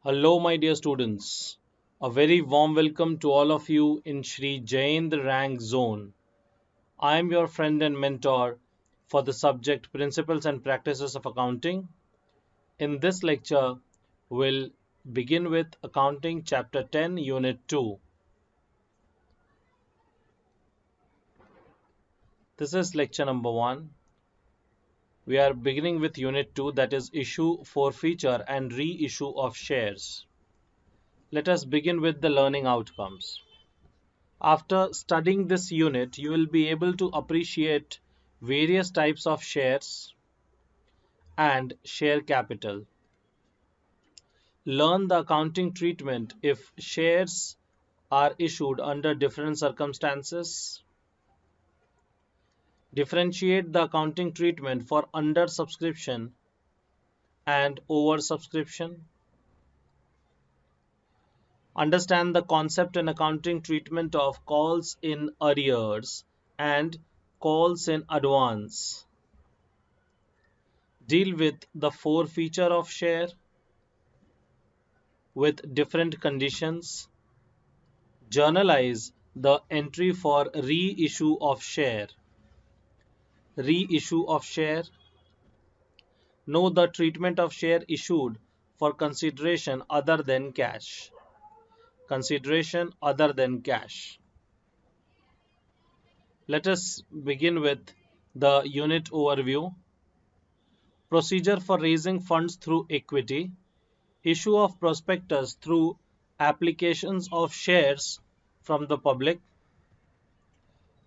Hello, my dear students. A very warm welcome to all of you in Shri Jayendra Rank Zone. I am your friend and mentor for the subject Principles and Practices of Accounting. In this lecture, we'll begin with Accounting Chapter 10, Unit 2. This is lecture number 1. We are beginning with Unit 2, that is Issue, Forfeiture and Reissue of Shares. Let us begin with the learning outcomes. After studying this unit, you will be able to appreciate various types of shares and share capital. Learn the accounting treatment if shares are issued under different circumstances. Differentiate the accounting treatment for under subscription and over subscription. Understand the concept and accounting treatment of calls in arrears and calls in advance. Deal with the forfeiture of share with different conditions. Journalize the entry for reissue of share. Reissue of share. Know the treatment of share issued for consideration other than cash. Consideration other than cash. Let us begin with the unit overview. Procedure for raising funds through equity. Issue of prospectus through applications of shares from the public.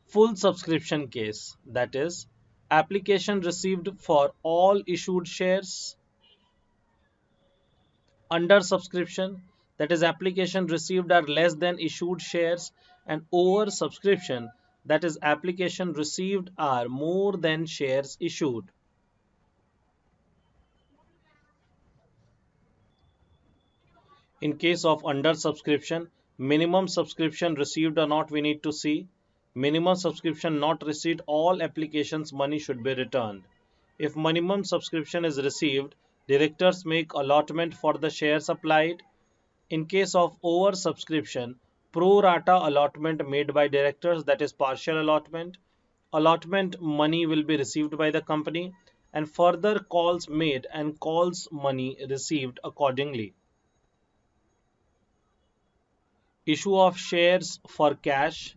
Full subscription case, that is, application received for all issued shares. Under subscription, that is, application received are less than issued shares. And over subscription, that is, application received are more than shares issued. In case of under subscription, minimum subscription received or not we need to see. Minimum subscription not received, all applications money should be returned. If minimum subscription is received, directors make allotment for the shares applied. In case of over subscription, pro rata allotment made by directors, that is partial allotment. Allotment money will be received by the company and further calls made and calls money received accordingly. Issue of shares for cash.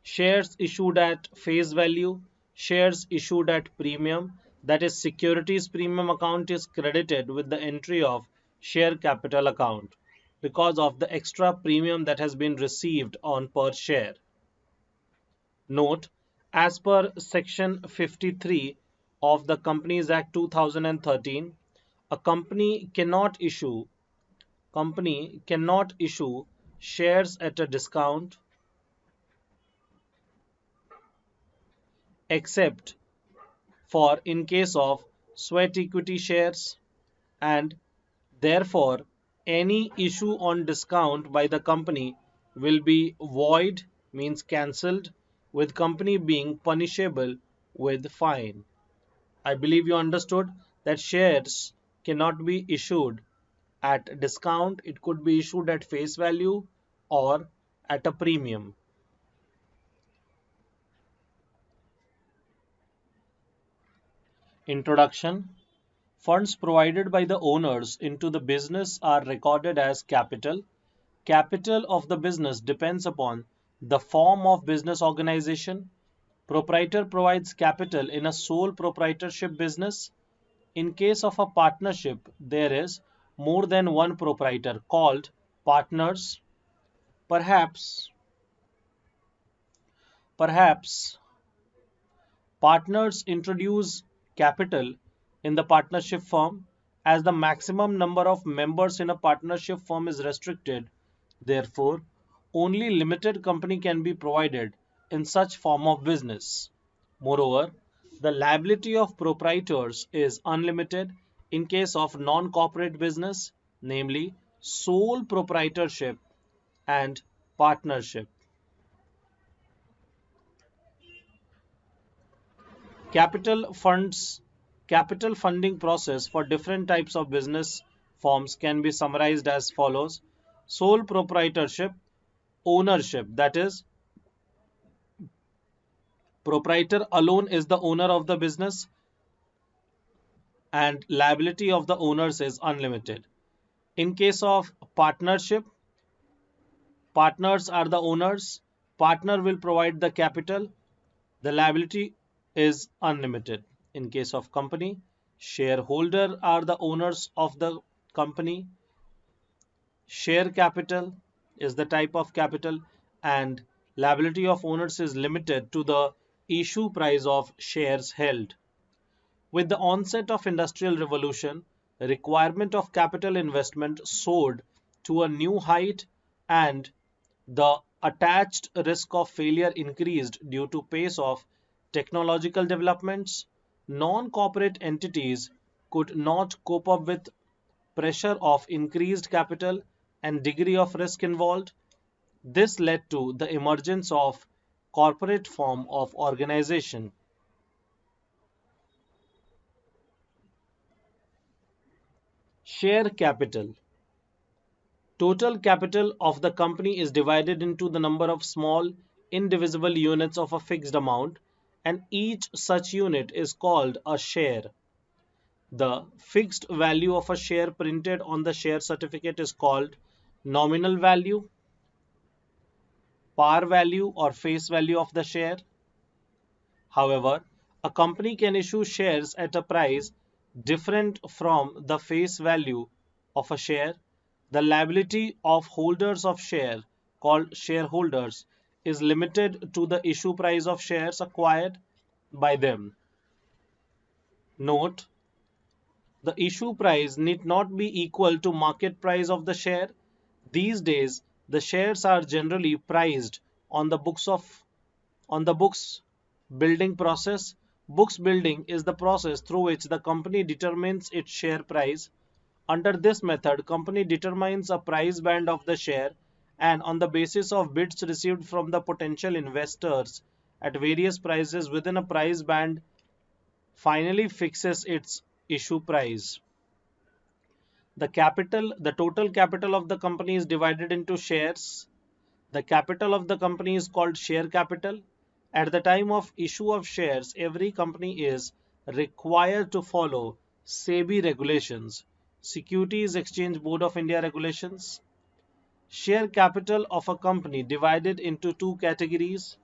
Shares issued at face value. Shares issued at premium, that is securities premium account is credited with the entry of share capital account because of the extra premium that has been received on per share. Note, as per section 53 of the Companies Act 2013, a company cannot issue shares at a discount except for in case of sweat equity shares, and therefore any issue on discount by the company will be void, means cancelled, with company being punishable with fine. I believe you understood that shares cannot be issued at discount. It could be issued at face value or at a premium. Introduction. Funds provided by the owners into the business are recorded as capital. Capital of the business depends upon the form of business organization. Proprietor provides capital in a sole proprietorship business. In case of a partnership, there is more than one proprietor called partners. Perhaps, perhaps partners introduce capital in the partnership firm as the maximum number of members in a partnership firm is restricted. Therefore, only limited company can be provided in such form of business. Moreover, the liability of proprietors is unlimited in case of non-corporate business, namely sole proprietorship and partnership. Capital funds capital funding process for different types of business. forms can be summarized as follows. Sole proprietorship, ownership, that is, proprietor alone is the owner of the business and liability of the owners is unlimited. In case of partnership, partners are the owners, partner will provide the capital, the liability is unlimited. In case of company, shareholder are the owners of the company, share capital is the type of capital, and liability of owners is limited to the issue price of shares held. With the onset of industrial revolution, the requirement of capital investment soared to a new height and the attached risk of failure increased due to pace of technological developments. Non-corporate entities could not cope up with pressure of increased capital and degree of risk involved. This led to the emergence of corporate form of organization. Share capital. Total capital of the company is divided into the number of small indivisible units of a fixed amount, and each such unit is called a share. The fixed value of a share printed on the share certificate is called nominal value, par value or face value of the share. However, a company can issue shares at a price different from the face value of a share. The liability of holders of share, called shareholders, is limited to the issue price of shares acquired by them. Note: the issue price need not be equal to market price of the share. These days, the shares are generally priced on the books building process. Books building is the process through which the company determines its share price. Under this method, company determines a price band of the share and on the basis of bids received from the potential investors at various prices within a price band finally fixes its issue price. The total capital of the company is divided into shares. The capital of the company is called share capital. At the time of issue of shares, every company is required to follow SEBI regulations, Securities Exchange Board of India regulations. Share capital of a company divided into two categories: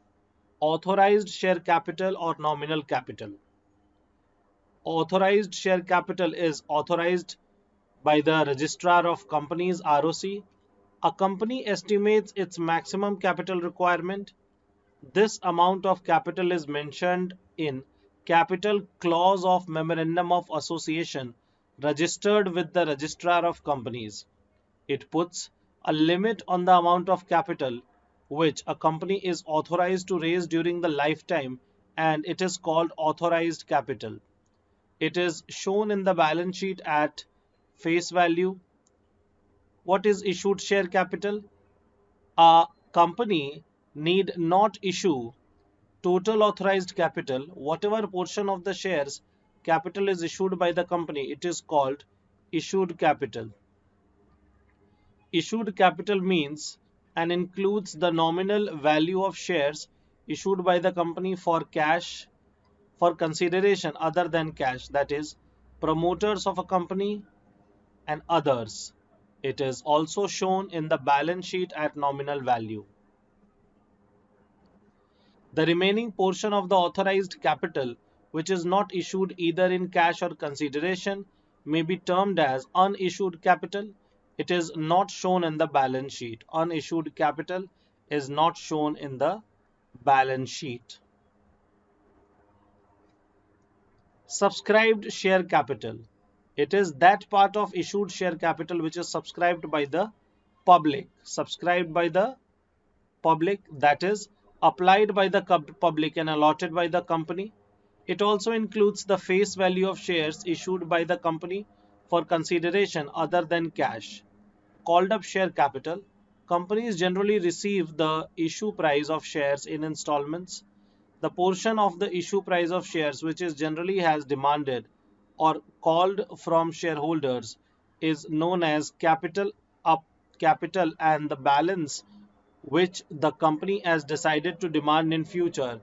authorized share capital or nominal capital. Authorized share capital is authorized by the Registrar of Companies (ROC). A company estimates its maximum capital requirement. This amount of capital is mentioned in Capital Clause of Memorandum of Association registered with the Registrar of Companies. It puts a limit on the amount of capital which a company is authorized to raise during the lifetime, and it is called authorized capital. It is shown in the balance sheet at face value. What is issued share capital? A company need not issue total authorized capital. Whatever portion of the shares capital is issued by the company, it is called issued capital. Issued capital means and includes the nominal value of shares issued by the company for cash, for consideration other than cash, that is, promoters of a company and others. It is also shown in the balance sheet at nominal value. The remaining portion of the authorized capital, which is not issued either in cash or consideration, may be termed as unissued capital. It is not shown in the balance sheet. Unissued capital is not shown in the balance sheet. Subscribed share capital. It is that part of issued share capital which is subscribed by the public. Subscribed by the public, that is, applied by the public and allotted by the company. It also includes the face value of shares issued by the company for consideration other than cash. Called up share capital. Companies generally receive the issue price of shares in installments. The portion of the issue price of shares which is generally has demanded or called from shareholders is known as capital up capital, and the balance which the company has decided to demand in future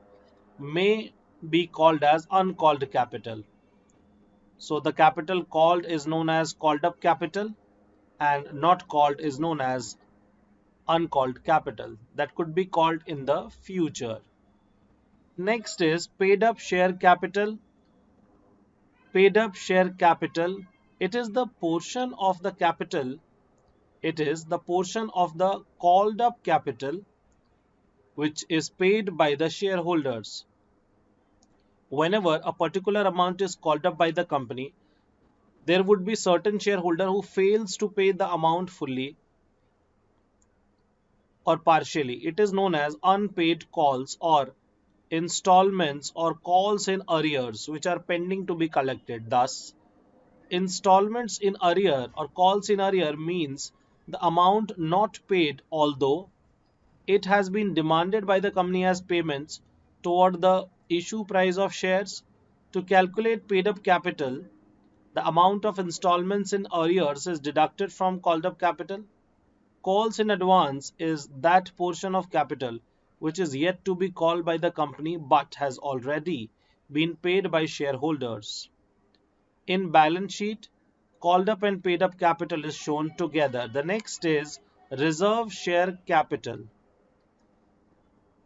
may be called as uncalled capital. So the capital called is known as called up capital, and not called is known as uncalled capital that could be called in the future. Next is paid up share capital. Paid up share capital, it is the portion of the capital, it is the portion of the called up capital which is paid by the shareholders. Whenever a particular amount is called up by the company, there would be certain shareholder who fails to pay the amount fully or partially. It is known as unpaid calls or installments or calls in arrears which are pending to be collected. Thus, installments in arrear or calls in arrear means the amount not paid although it has been demanded by the company as payments toward the issue price of shares. To calculate paid up capital, the amount of installments in arrears is deducted from called up capital. Calls in advance is that portion of capital which is yet to be called by the company but has already been paid by shareholders. In balance sheet, called up and paid up capital is shown together. The next is reserve share capital.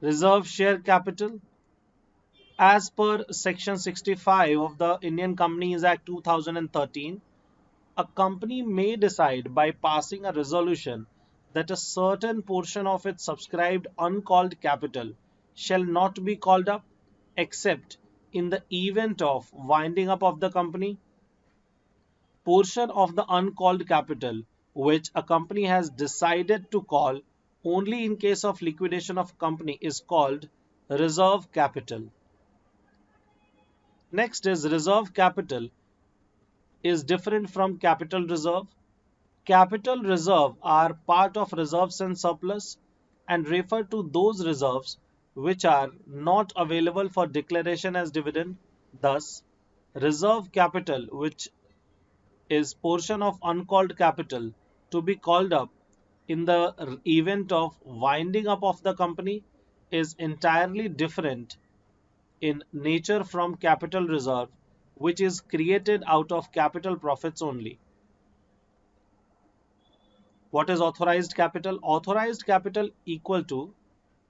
Reserve share capital, as per section 65 of the Indian Companies Act 2013, a company may decide by passing a resolution that a certain portion of its subscribed uncalled capital shall not be called up except in the event of winding up of the company. Portion of the uncalled capital which a company has decided to call only in case of liquidation of company is called reserve capital. Next is reserve capital is different from capital reserve. Capital reserve are part of reserves and surplus and refer to those reserves which are not available for declaration as dividend. Thus, reserve capital, which is portion of uncalled capital to be called up in the event of winding up of the company, is entirely different in nature from capital reserve, which is created out of capital profits only. What is authorized capital? Authorized capital equal to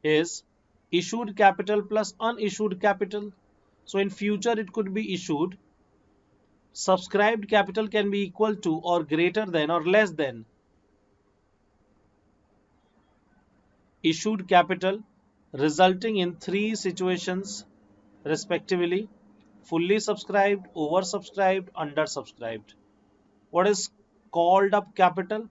is issued capital plus unissued capital. So in future it could be issued. Subscribed capital can be equal to or greater than or less than issued capital, resulting in three situations respectively: fully subscribed, oversubscribed, undersubscribed. What is called up capital?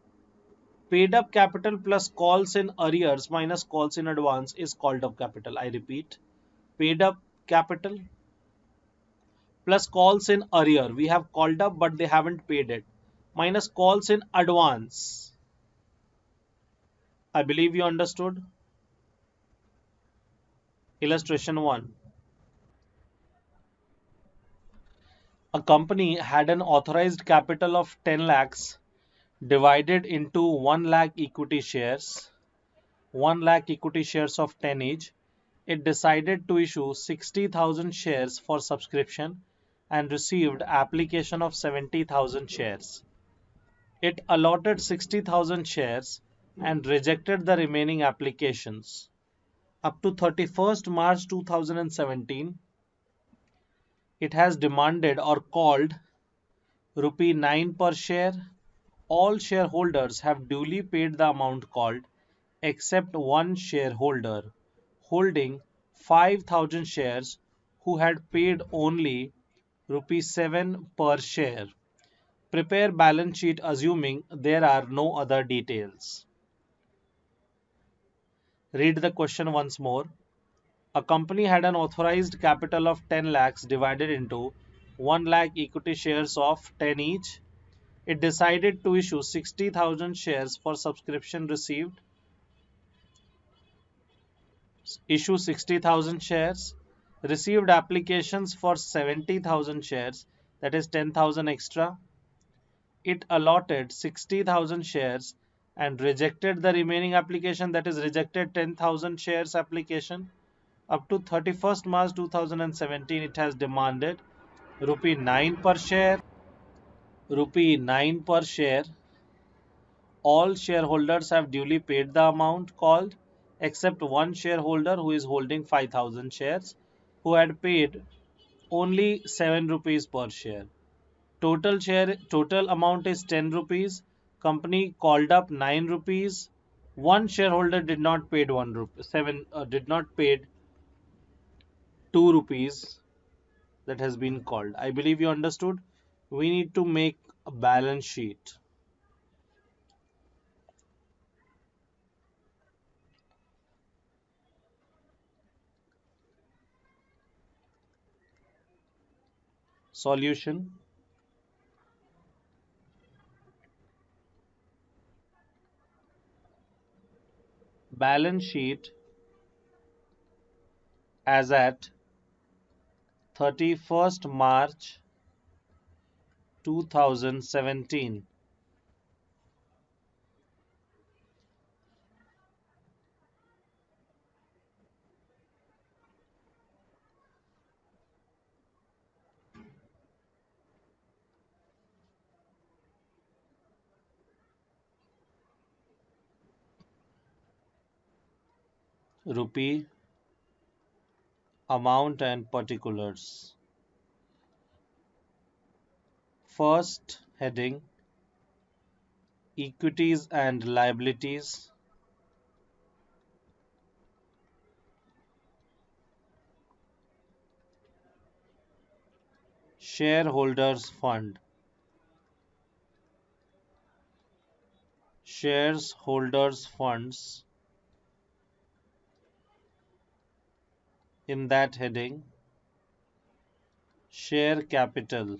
Paid up capital plus calls in arrears minus calls in advance is called up capital. I repeat, paid up capital plus calls in arrear. We have called up but they haven't paid it. Minus calls in advance. I believe you understood. Illustration 1. A company had an authorized capital of 10 lakhs divided into 1 lakh equity shares. 1 lakh equity shares of 10 each. It decided to issue 60,000 shares for subscription and received application of 70,000 shares. It allotted 60,000 shares and rejected the remaining applications. Up to 31st March 2017, it has demanded or called rupee 9 per share. All shareholders have duly paid the amount called except one shareholder holding 5,000 shares who had paid only rupee 7 per share. Prepare balance sheet assuming there are no other details. Read the question once more. A company had an authorized capital of 10 lakhs divided into 1 lakh equity shares of 10 each. It decided to issue 60,000 shares for subscription received. Issue 60,000 shares. Received applications for 70,000 shares, that is 10,000 extra. it allotted 60,000 shares and rejected the remaining application, that is rejected 10,000 shares application. Up to 31st March 2017, it has demanded rupee 9 per share. Rupee 9 per share. All shareholders have duly paid the amount called, except one shareholder who is holding 5,000 shares, who had paid only 7 rupees per share. Total amount is 10 rupees. Company called up 9 rupees. One shareholder did not paid 1 rupee, 7 did not paid 2 rupees that has been called. I believe you understood. We need to make a balance sheet. Solution. Balance sheet as at 31st March 2017. Rupee, amount and particulars. First heading, equities and liabilities. Shareholders fund. Shareholders funds. In that heading, share capital.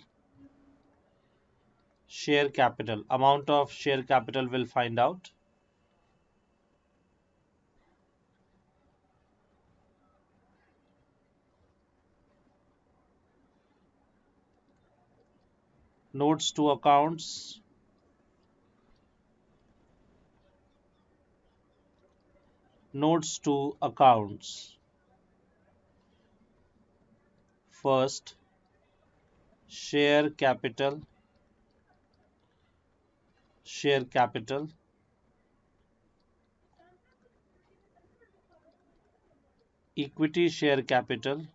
Share capital. Amount of share capital will find out. Notes to accounts. Notes to accounts. First, share capital. Share capital. Equity share capital.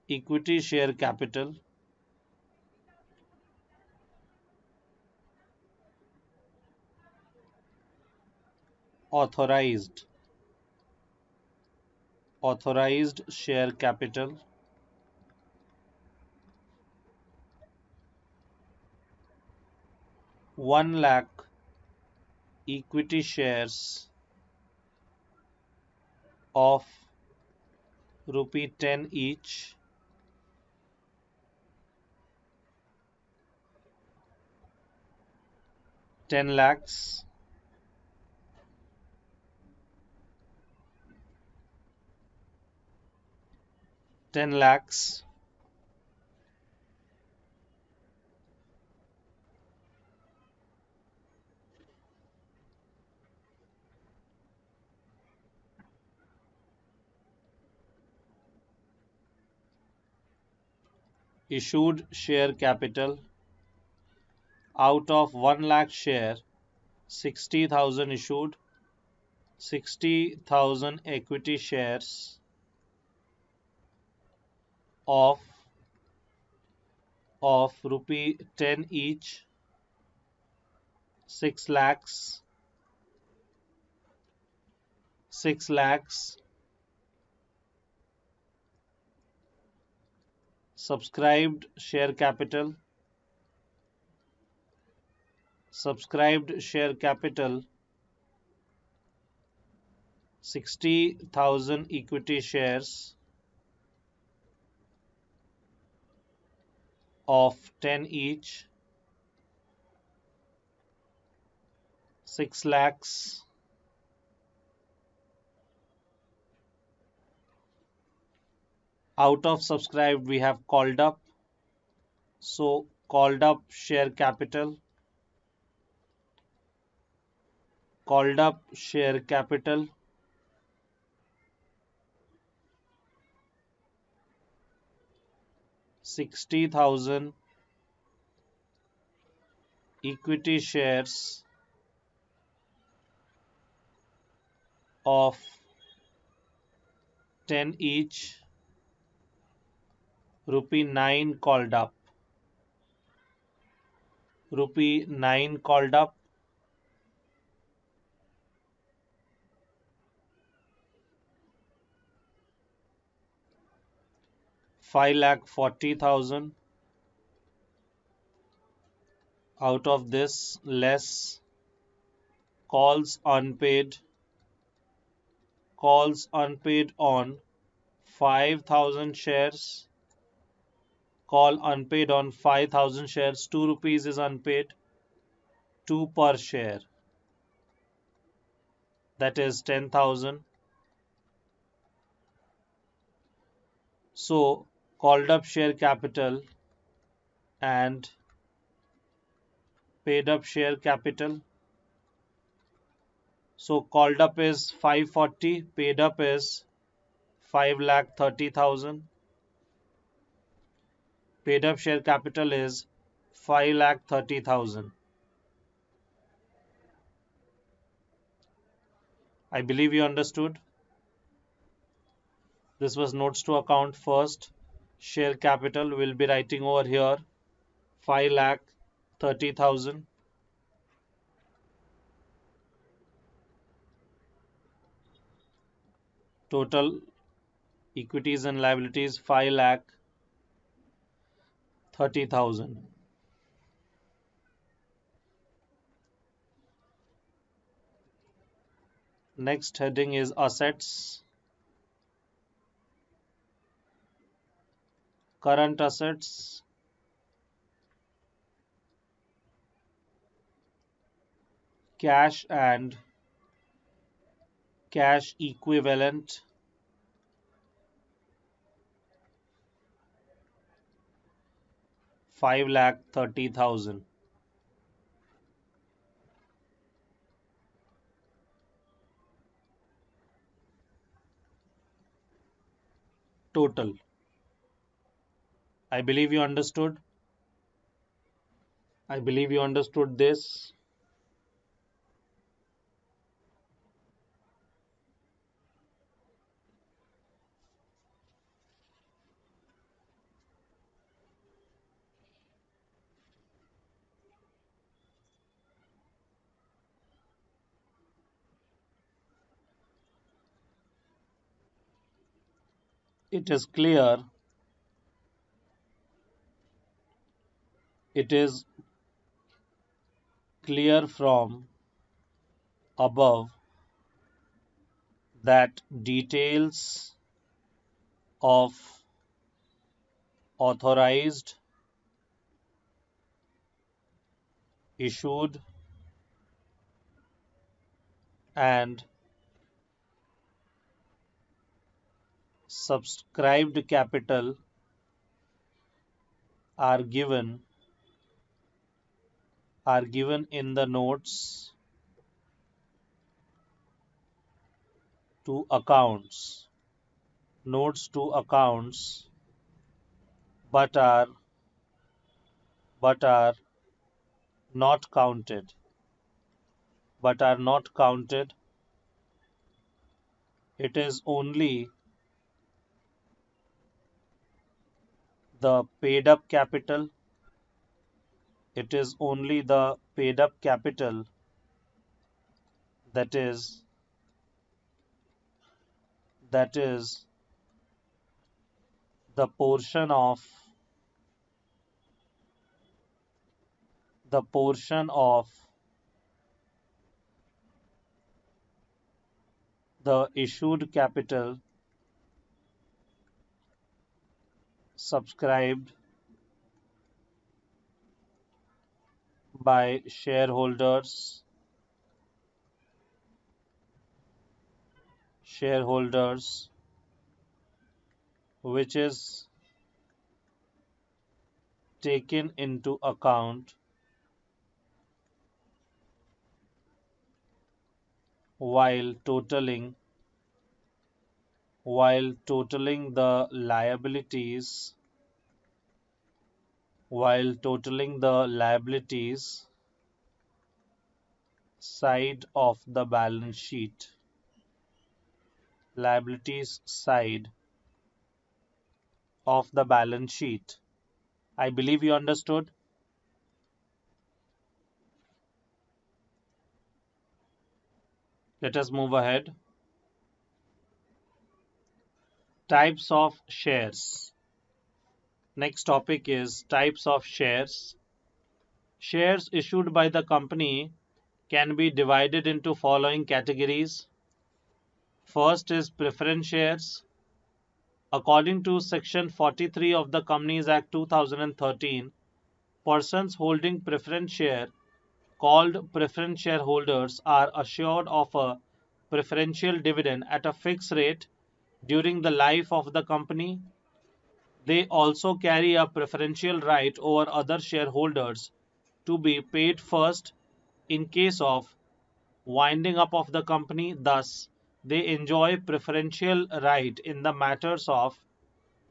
Equity share capital. Authorized. Authorized share capital. One lakh equity shares of rupee 10 each. 10 lakhs. 10 lakhs. Issued share capital. Out of 1 lakh share, 60,000 issued. 60,000 equity shares of rupee 10 each. 6 lakhs. 6 lakhs. Subscribed share capital. Subscribed share capital. 60,000 equity shares of 10 each. 6 lakhs. Out of subscribed we have called up. So called up share capital, called up share capital, 60,000 equity shares of 10 each, rupee 9 called up, rupee 9 called up, 5,40,000 out of this less calls unpaid on 5,000 shares, call unpaid on 5,000 shares, 2 rupees is unpaid, 2 per share, that is 10,000. So called up share capital and paid up share capital. So called up is 540, paid up is 5,30,000. Paid up share capital is 5,30,000. I believe you understood. This was notes to account first. Share capital will be writing over here 5,30,000. Total equities and liabilities 5,30,000. Next heading is assets. Current assets, cash and cash equivalent, 5,30,000. Total. I believe you understood. I believe you understood this. It is clear. It is clear from above that details of authorized, issued, and subscribed capital are given in the to accounts notes to accounts, but are but are not counted but are not counted. It is only the paid up capital. It is only the paid up capital that is the portion of the issued capital subscribed by shareholders, which is taken into account while totaling the liabilities side of the balance sheet. Liabilities side of the balance sheet. I believe you understood. Let us move ahead. Types of shares. Next topic is types of shares. Shares issued by the company can be divided into following categories. First is preference shares. According to Section 43 of the Companies Act 2013, persons holding preference share called preference shareholders are assured of a preferential dividend at a fixed rate during the life of the company. They also carry a preferential right over other shareholders to be paid first in case of winding up of the company. Thus, they enjoy preferential right in the matters of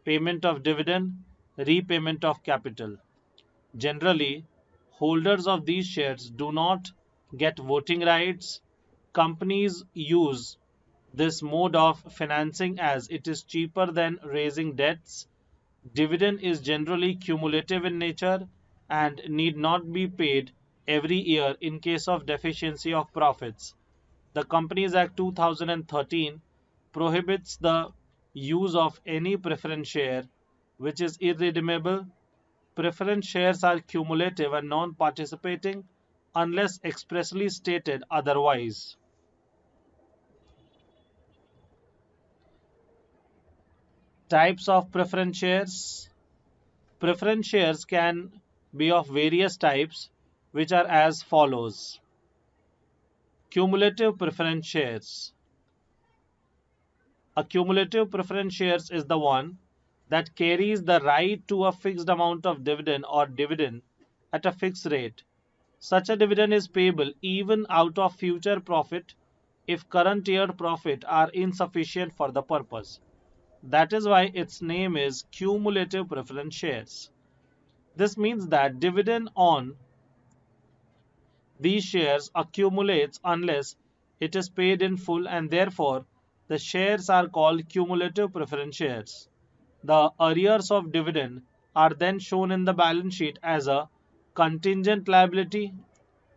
payment of dividend, repayment of capital. Generally, holders of these shares do not get voting rights. Companies use this mode of financing as it is cheaper than raising debts. Dividend is generally cumulative in nature and need not be paid every year in case of deficiency of profits. The Companies Act 2013 prohibits the use of any preference share which is irredeemable. Preference shares are cumulative and non-participating unless expressly stated otherwise. Types of preference shares. Preference shares can be of various types, which are as follows. Cumulative preference shares. A cumulative preference shares is the one that carries the right to a fixed amount of dividend or dividend at a fixed rate. Such a dividend is payable even out of future profit if current year profit are insufficient for the purpose. That is why its name is cumulative preference shares. This means that dividend on these shares accumulates unless it is paid in full, and therefore the shares are called cumulative preference shares. The arrears of dividend are then shown in the balance sheet as a contingent liability.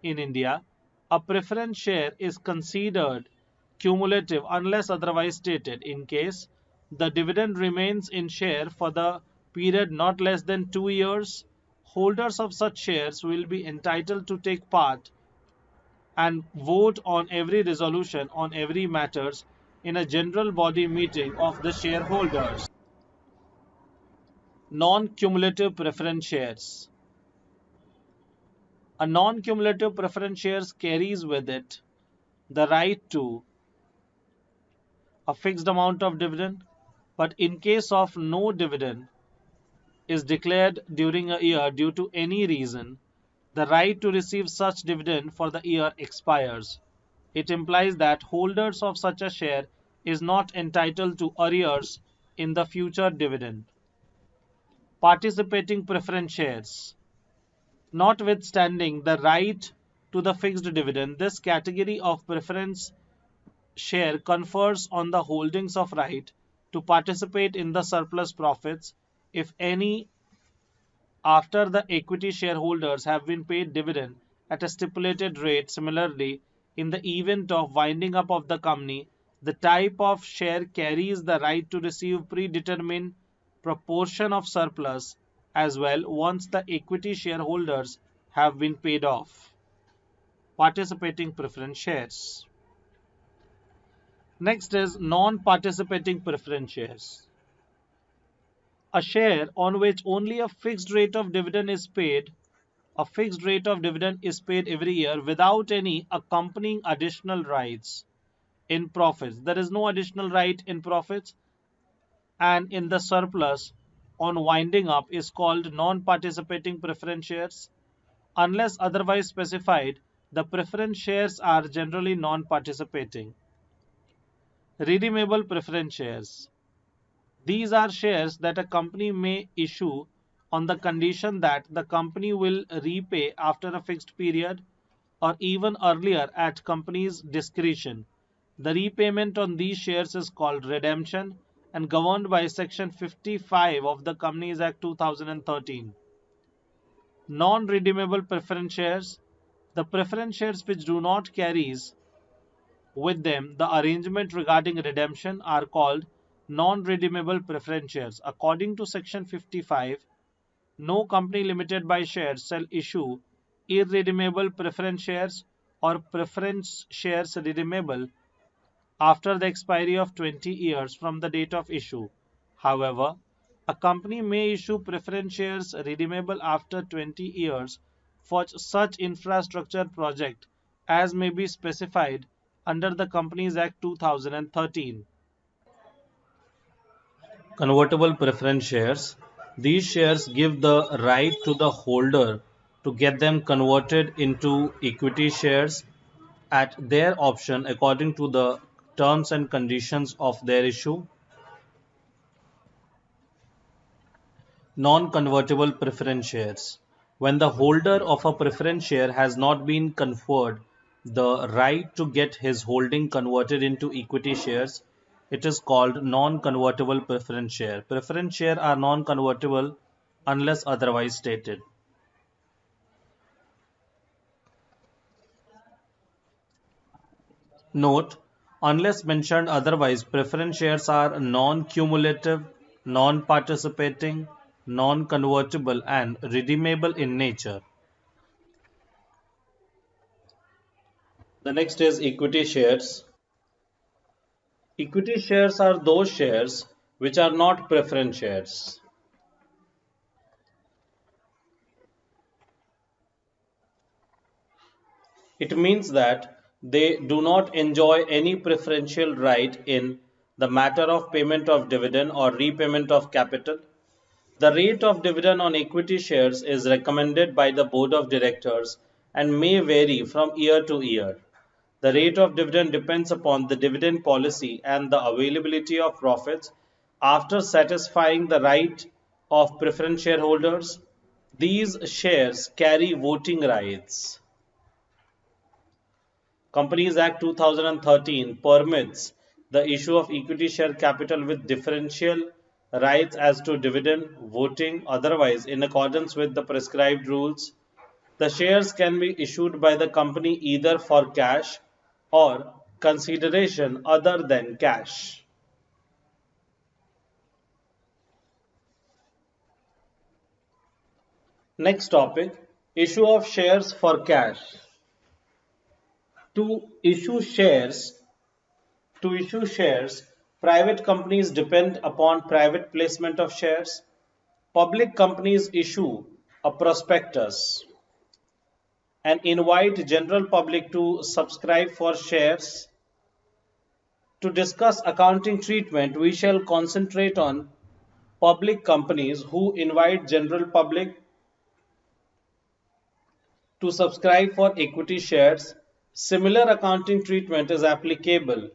In India, a preference share is considered cumulative unless otherwise stated. In case the dividend remains in share for the period not less than 2 years, holders of such shares will be entitled to take part and vote on every resolution on every matters in a general body meeting of the shareholders. Non-cumulative preference shares. A non-cumulative preference shares carries with it the right to a fixed amount of dividend, but in case of no dividend is declared during a year due to any reason, the right to receive such dividend for the year expires. It implies that holders of such a share is not entitled to arrears in the future dividend. Participating preference shares. Notwithstanding the right to the fixed dividend, this category of preference share confers on the holdings of right to participate in the surplus profits, if any, after the equity shareholders have been paid dividend at a stipulated rate. Similarly, in the event of winding up of the company, the type of share carries the right to receive predetermined proportion of surplus as well once the equity shareholders have been paid off. Participating preference shares. Next is non-participating preference shares. A share on which only a fixed rate of dividend is paid. A fixed rate of dividend is paid every year without any accompanying additional rights in profits. There is no additional right in profits, and in the surplus on winding up is called non-participating preference shares. Unless otherwise specified, the preference shares are generally non-participating. Redeemable preference shares. These are shares that a company may issue on the condition that the company will repay after a fixed period or even earlier at company's discretion. The repayment on these shares is called redemption and governed by Section 55 of the Companies Act 2013. Non-redeemable preference shares. The preference shares which do not carries with them the arrangement regarding redemption are called non-redeemable preference shares. According to Section 55, no company limited by shares shall issue irredeemable preference shares or preference shares redeemable after the expiry of 20 years from the date of issue. However, a company may issue preference shares redeemable after 20 years for such infrastructure project as may be specified under the Companies Act 2013. Convertible preference shares. These shares give the right to the holder to get them converted into equity shares at their option according to the terms and conditions of their issue. Non-convertible preference shares. When the holder of a preference share has not been conferred the right to get his holding converted into equity shares, it is called non-convertible preference share. Preference shares are non-convertible unless otherwise stated. Note: unless mentioned otherwise, preference shares are non-cumulative, non-participating, non-convertible and redeemable in nature. The next is equity shares. Equity shares are those shares which are not preference shares. It means that they do not enjoy any preferential right in the matter of payment of dividend or repayment of capital. The rate of dividend on equity shares is recommended by the board of directors and may vary from year to year. The rate of dividend depends upon the dividend policy and the availability of profits after satisfying the right of preference shareholders. These shares carry voting rights. Companies Act 2013 permits the issue of equity share capital with differential rights as to dividend, voting, otherwise in accordance with the prescribed rules. The shares can be issued by the company either for cash or consideration other than cash. Next topic, issue of shares for cash. To issue shares, private companies depend upon private placement of shares. Public companies issue a prospectus and invite general public to subscribe for shares. To discuss accounting treatment, we shall concentrate on public companies who invite general public to subscribe for equity shares. Similar accounting treatment is applicable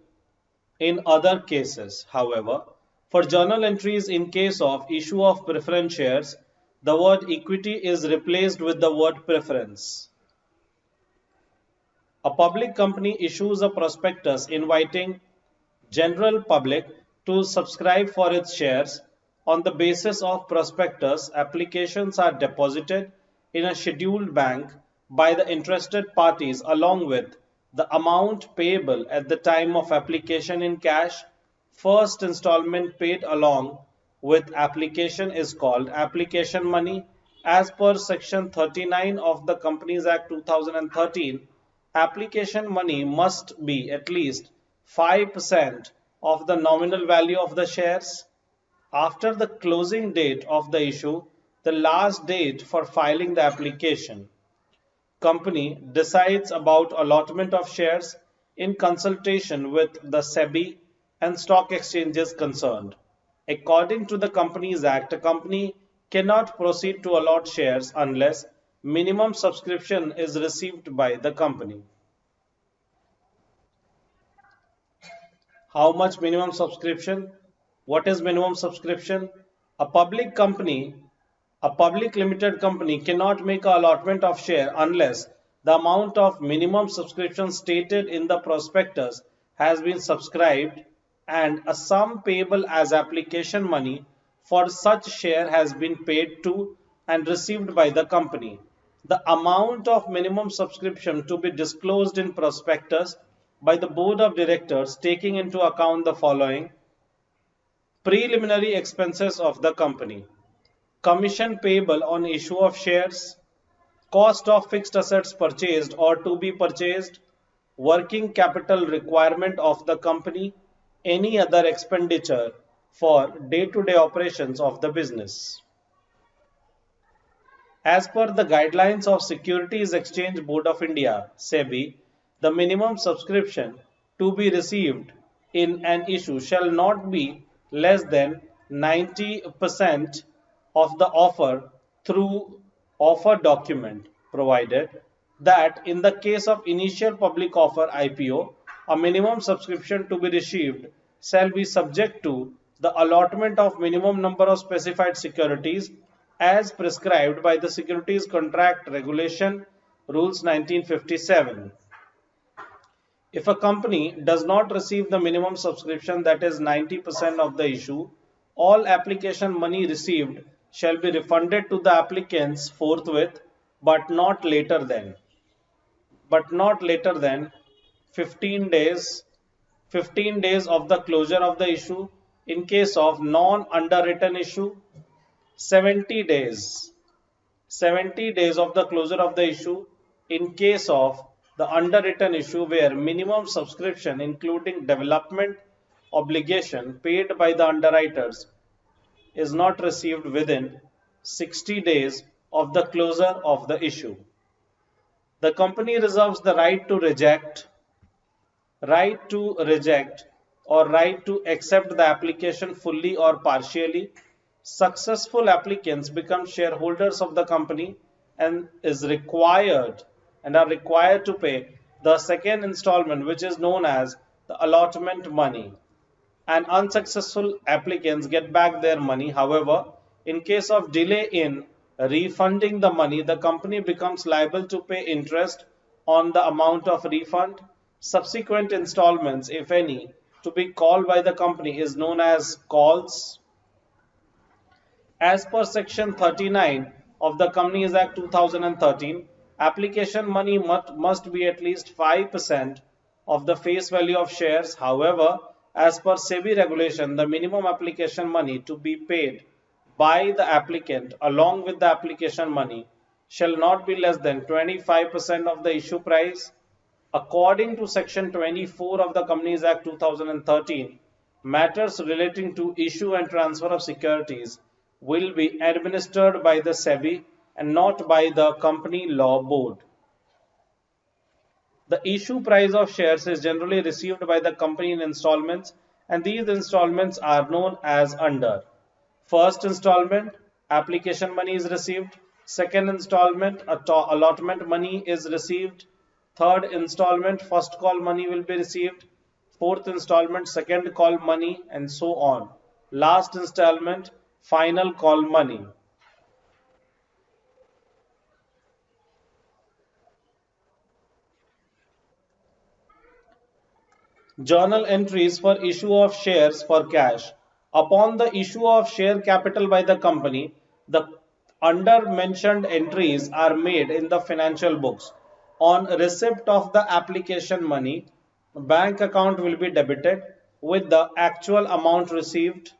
in other cases. However, for journal entries in case of issue of preference shares, the word equity is replaced with the word preference. A public company issues a prospectus inviting general public to subscribe for its shares. On the basis of prospectus, applications are deposited in a scheduled bank by the interested parties along with the amount payable at the time of application in cash. First installment paid along with application is called application money. As per Section 39 of the Companies Act 2013, application money must be at least 5% of the nominal value of the shares. After the closing date of the issue, the last date for filing the application, company decides about allotment of shares in consultation with the SEBI and stock exchanges concerned. According to the Companies Act, a company cannot proceed to allot shares unless minimum subscription is received by the company. How much minimum subscription? What is minimum subscription? A public company, a public limited company cannot make an allotment of share unless the amount of minimum subscription stated in the prospectus has been subscribed and a sum payable as application money for such share has been paid to and received by the company. The amount of minimum subscription to be disclosed in prospectus by the board of directors taking into account the following: preliminary expenses of the company, commission payable on issue of shares, cost of fixed assets purchased or to be purchased, working capital requirement of the company, any other expenditure for day-to-day operations of the business. As per the guidelines of Securities Exchange Board of India, SEBI, the minimum subscription to be received in an issue shall not be less than 90% of the offer through offer document, provided that in the case of initial public offer IPO, a minimum subscription to be received shall be subject to the allotment of minimum number of specified securities as prescribed by the Securities Contract Regulation Rules 1957. If a company does not receive the minimum subscription, that is 90% of the issue, all application money received shall be refunded to the applicants forthwith, but not later than 15 days 15 days of the closure of the issue. In case of non underwritten issue, 70 days 70 days of the closure of the issue in case of the underwritten issue where minimum subscription including development obligation paid by the underwriters is not received within 60 days of the closure of the issue. The company reserves the right to reject or right to accept the application fully or partially. Successful applicants become shareholders of the company and are required to pay the second installment, which is known as the allotment money, and unsuccessful applicants get back their money. However, in case of delay in refunding the money, the company becomes liable to pay interest on the amount of refund. Subsequent installments, if any, to be called by the company is known as calls. As per Section 39 of the Companies Act 2013, application money must be at least 5% of the face value of shares. However, as per SEBI regulation, the minimum application money to be paid by the applicant along with the application money shall not be less than 25% of the issue price. According to Section 24 of the Companies Act 2013, matters relating to issue and transfer of securities will be administered by the SEBI and not by the Company Law Board. The issue price of shares is generally received by the company in installments, and these installments are known as under. First installment, application money is received. Second installment, allotment money is received. Third installment, first call money will be received. Fourth installment, second call money, and so on. Last installment, final call money. Journal entries for issue of shares for cash. Upon the issue of share capital by the company, the under mentioned entries are made in the financial books. On receipt of the application money, bank account will be debited with the actual amount received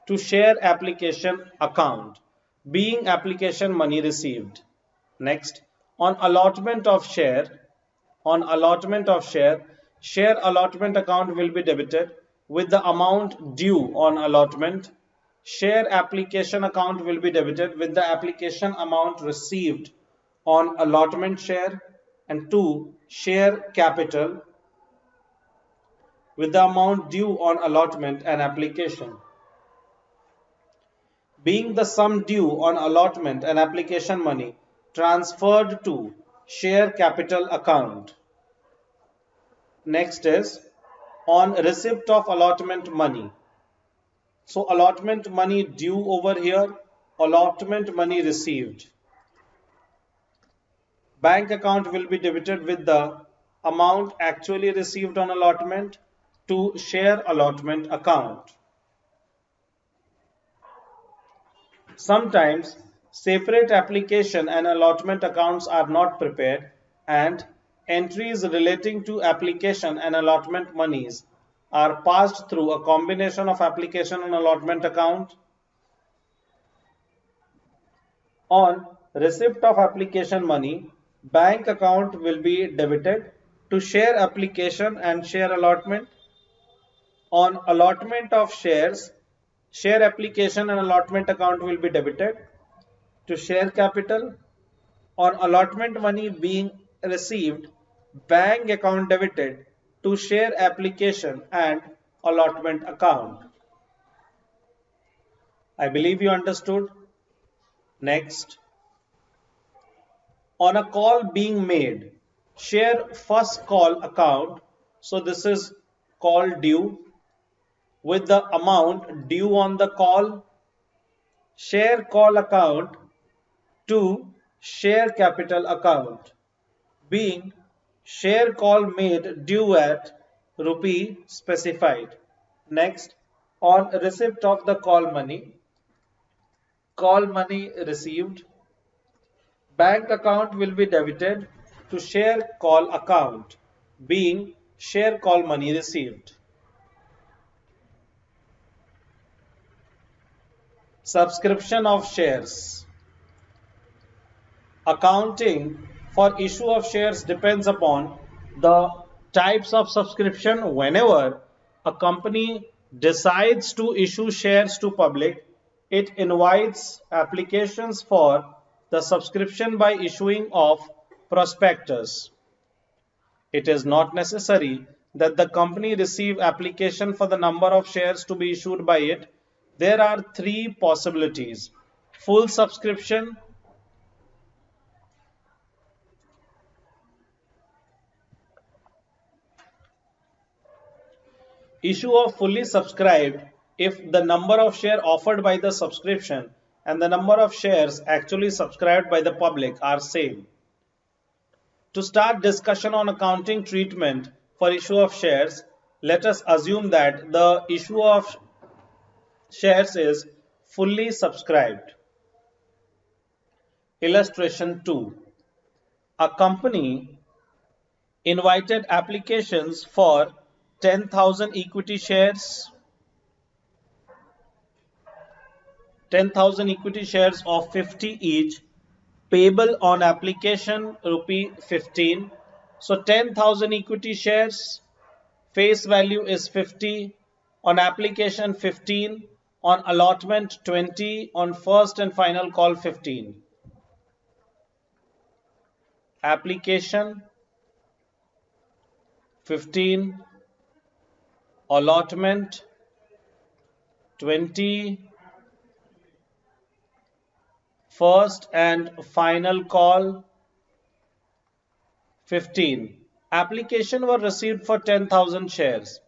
to share application account being application money received. Next, on allotment of share, share allotment account will be debited with the amount due on allotment. Share application account will be debited with the application amount received on allotment share. And 2, share capital with the amount due on allotment and application. being the sum due on allotment and application money transferred to share capital account. Next is on receipt of allotment money. So allotment money due over here, allotment money received. Bank account will be debited with the amount actually received on allotment to share allotment account. Sometimes separate application and allotment accounts are not prepared and entries relating to application and allotment monies are passed through a combination of application and allotment account. On receipt of application money, bank account will be debited to share application and share allotment. On allotment of shares, share application and allotment account will be debited to share capital. On allotment money being received, bank account debited to share application and allotment account. I believe you understood. Next, on a call being made, share first call account. So this is call due with the amount due on the call. Share call account to share capital account, being share call made due at rupee specified. Next, on receipt of the call money received, bank account will be debited to share call account, being share call money received. Subscription of shares. Accounting for issue of shares depends upon the types of subscription. Whenever a company decides to issue shares to public, it invites applications for the subscription by issuing of prospectus. It is not necessary that the company receive application for the number of shares to be issued by it. There are three possibilities: full subscription, issue of fully subscribed if the number of shares offered by the subscription and the number of shares actually subscribed by the public are same. To start discussion on accounting treatment for issue of shares, let us assume that the issue of shares is fully subscribed. Illustration 2. A company invited applications for 10,000 equity shares, 10,000 equity shares of 50 each, payable on application rupee 15. So 10,000 equity shares, face value is 50, on application 15, on allotment 20, on first and final call 15. Application 15, allotment 20, first and final call 15. Application were received for 10,000 shares.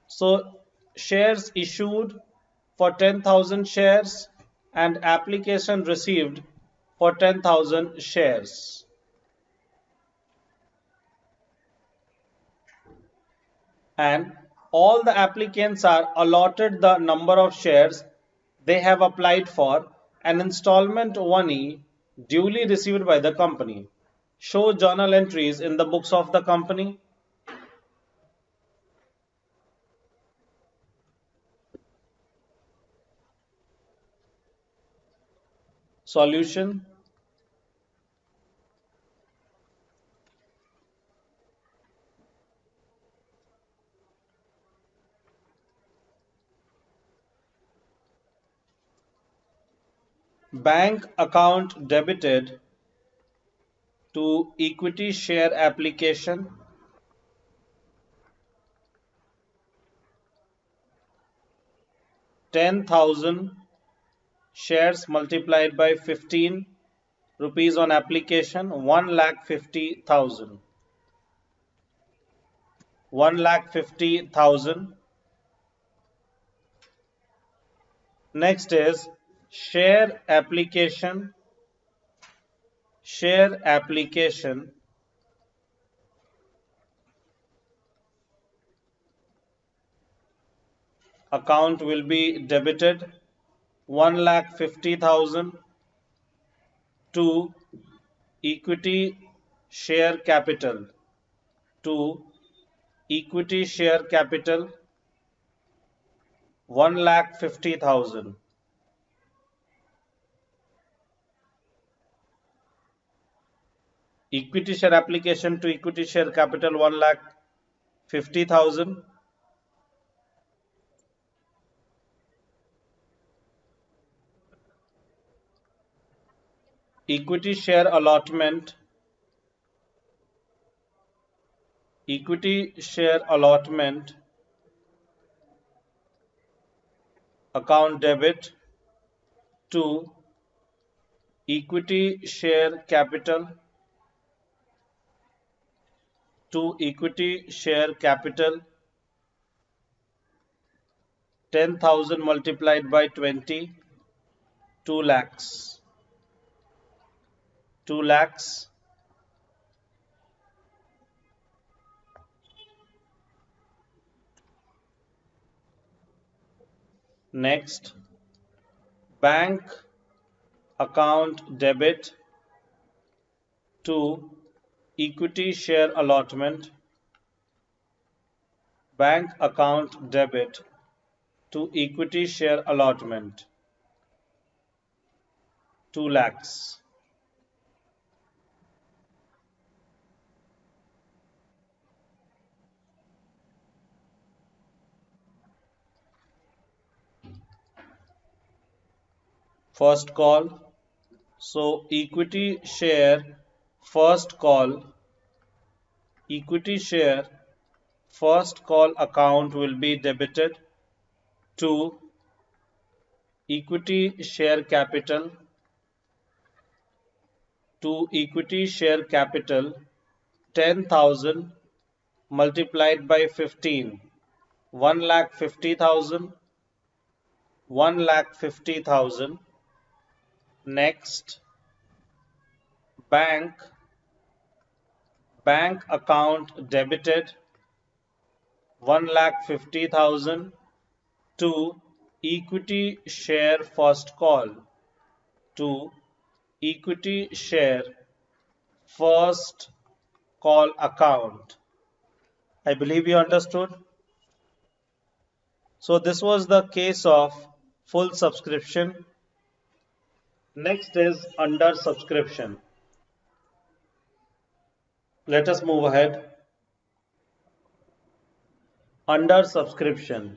So shares issued for 10,000 shares and application received for 10,000 shares. And all the applicants are allotted the number of shares they have applied for, and installment money duly received by the company. Show journal entries in the books of the company. Solution. Bank account debited to equity share application. $10,000 shares multiplied by 15 rupees on application, 1,50,000. 1,50,000. Next is share application. Share application account will be debited 1,50,000 to equity share capital, to equity share capital 1,50,000. Equity share application to equity share capital 1,50,000. Equity share allotment. Equity share allotment account debit to equity share capital, to equity share capital 10,000 multiplied by 20, 2 lakhs. 2 lakhs. Next, bank account debit to equity share allotment. Bank account debit to equity share allotment 2 lakhs. First call. So equity share first call, equity share first call account will be debited to equity share capital, to equity share capital 10,000 multiplied by 15, 1,50,000, 1,50,000. Next, bank account debited 1,50,000 to equity share first call, to equity share first call account. I believe you understood. So this was the case of full subscription. Next is under subscription. Let us move ahead. Under subscription,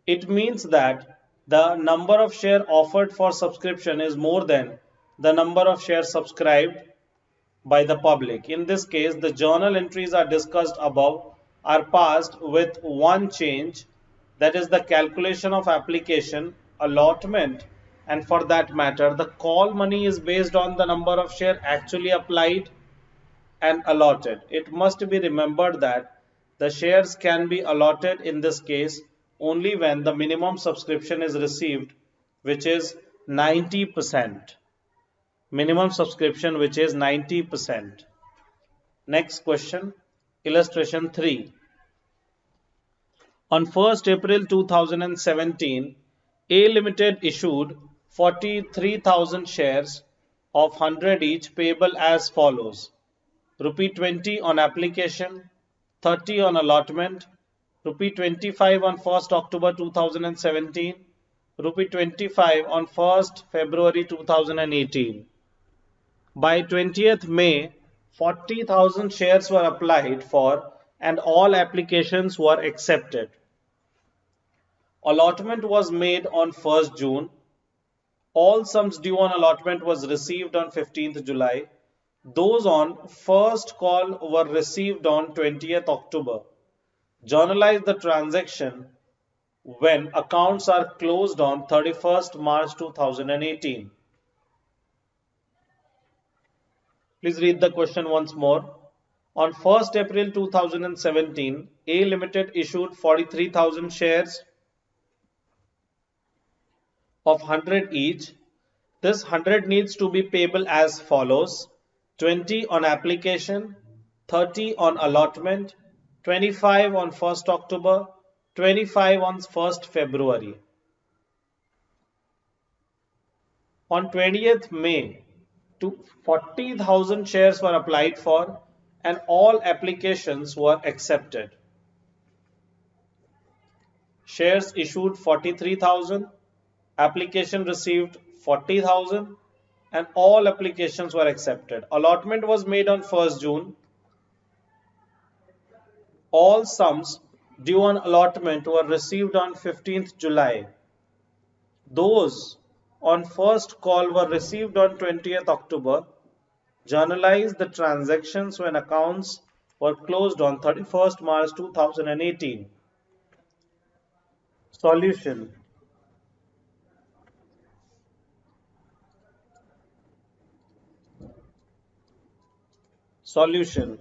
it means that the number of shares offered for subscription is more than the number of shares subscribed by the public. In this case, the journal entries are discussed above are passed with one change, that is the calculation of application, allotment, and for that matter, the call money is based on the number of shares actually applied and allotted. It must be remembered that the shares can be allotted in this case only when the minimum subscription is received, which is 90%. Minimum subscription, which is 90%. Next question, illustration 3. On 1st April 2017, A Limited issued 43,000 shares of 100 each payable as follows: rupee 20 on application, 30 on allotment, rupee 25 on 1st October 2017, rupee 25 on 1st February 2018. By 20th May, 40,000 shares were applied for and all applications were accepted. Allotment was made on 1st June. All sums due on allotment was received on 15th July. Those on first call were received on 20th October. Journalize the transaction when accounts are closed on 31st March 2018. Please read the question once more. On 1st April 2017, A Limited issued 43,000 shares of 100 each. This 100 needs to be payable as follows: 20 on application, 30 on allotment, 25 on 1st October, 25 on 1st February. On 20th May, 40,000 shares were applied for and all applications were accepted. Shares issued 43,000, application received 40,000 and all applications were accepted. Allotment was made on 1st June. All sums due on allotment were received on 15th July. Those on first call were received on 20th October. Journalize the transactions when accounts were closed on 31st March 2018. Solution. Solution.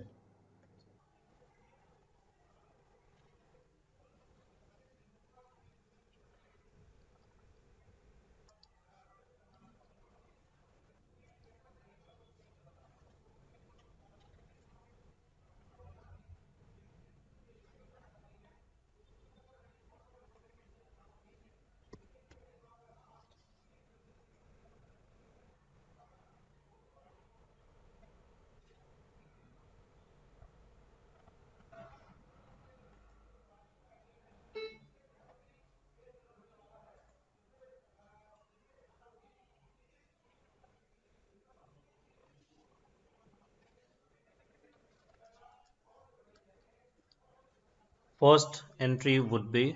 First entry would be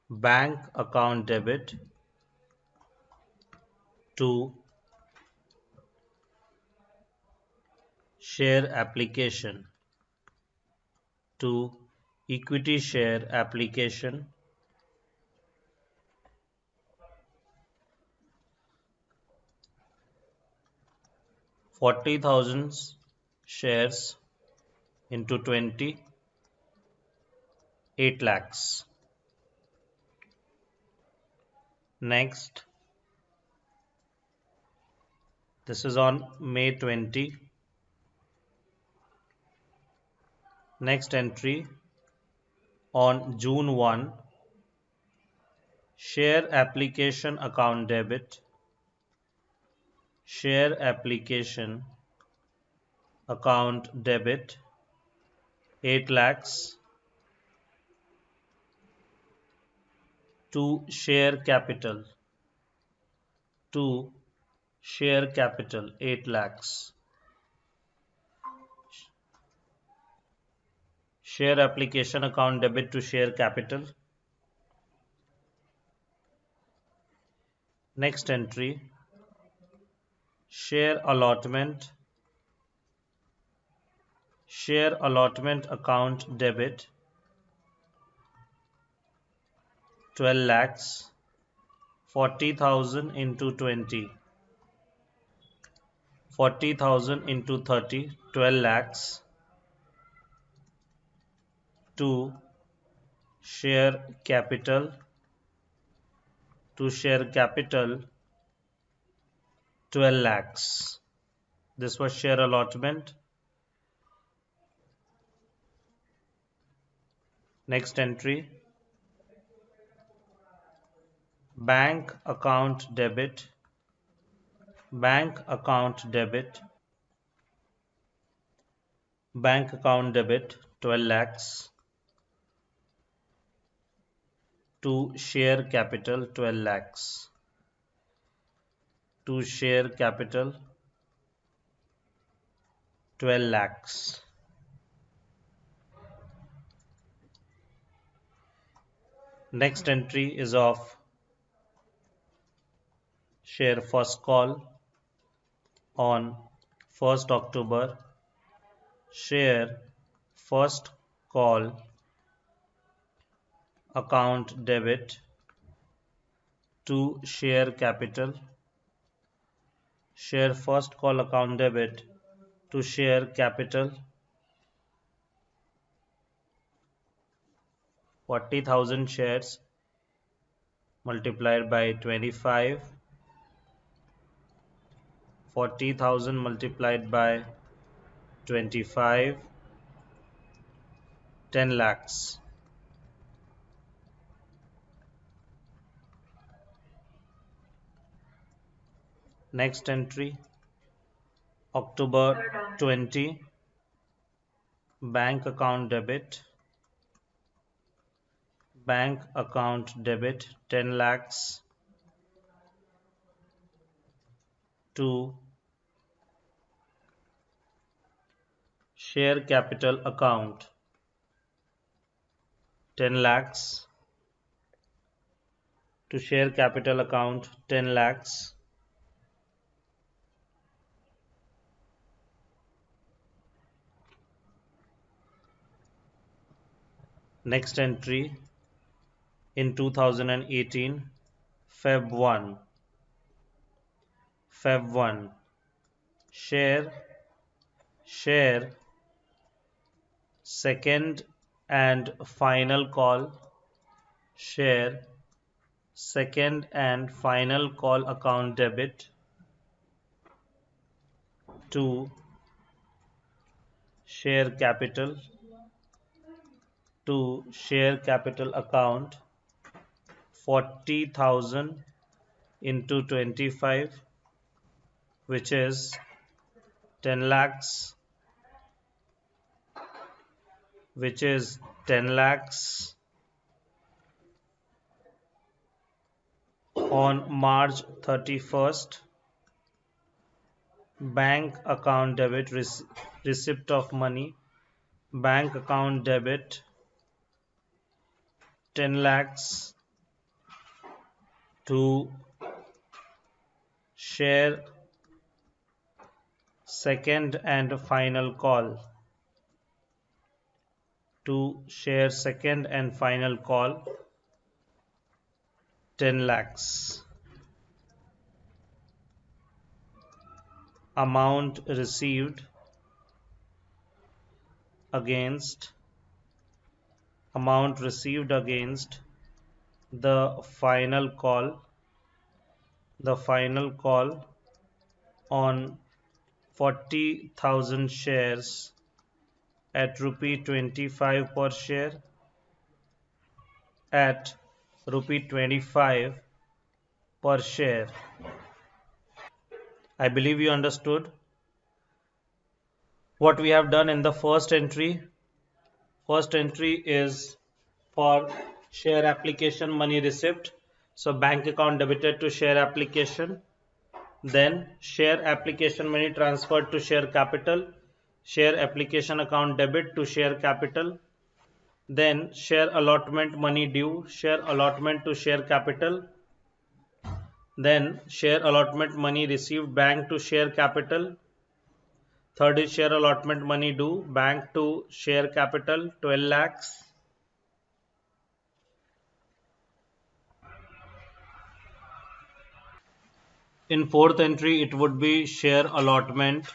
bank account debit to share application to equity share application 40,000 shares into 20, 8 lakhs. Next, this is on May 20. Next entry on June 1, share application account debit, share application account debit 8 lakhs to share capital 8 lakhs. Share application account debit to share capital. Next entry, share allotment account debit 12 lakhs, 40,000 into 20, 40,000 into 30, 12 lakhs to share capital 12 lakhs. This was share allotment. Next entry, bank account debit 12 lakhs to share capital 12 lakhs to share capital 12 lakhs. Next entry is of share first call on 1st October. Share first call account debit to share capital. Share first call account debit to share capital. 40,000 shares multiplied by 25. 40,000 multiplied by 25. 10 lakhs. Next entry, October 20, bank account debit. Bank account debit 10 lakhs to share capital account. 10 lakhs to share capital account. 10 lakhs. Next entry in 2018, Feb 1. Feb 1. Share second and final call. Share second and final call account debit to share capital account. 40,000 into 25, which is 10 lakhs, on March 31st. Bank account debit, receipt of money. Bank account debit 10 lakhs to share second and final call. 10 lakhs. Amount received against the final call on 40,000 shares at rupee 25 per share, at rupee 25 per share. I believe you understood what we have done in the first entry. First entry is for share application money receipt. So bank account debited to share application. Then share application money transferred to share capital. Share application account debit to share capital. Then share allotment money due. Share allotment to share capital. Then share allotment money received bank to share capital. Third is share allotment money due bank to share capital 12 lakhs. In fourth entry it would be share allotment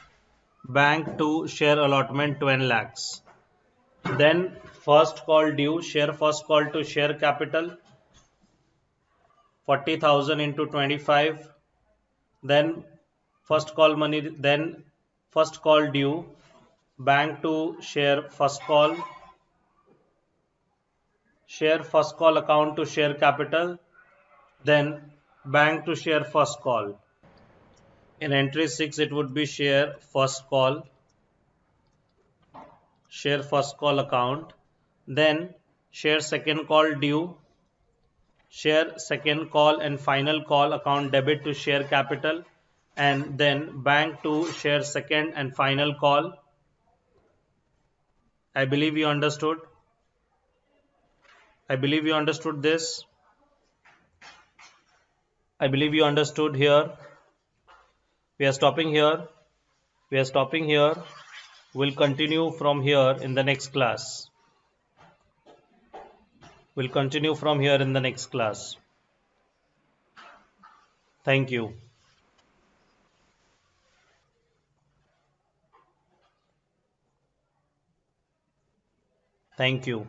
bank to share allotment 10 lakhs. Then first call due, share first call to share capital 40,000 into 25. Then first call money, then first call due bank to share first call account to share capital, then bank to share first call. In entry 6 it would be share first call account, then share second call due, share second call and final call account debit to share capital, and then bank to share second and final call. I believe you understood. This. I believe you understood here. We are stopping here. We'll continue from here in the next class. We'll continue from here in the next class. Thank you. Thank you.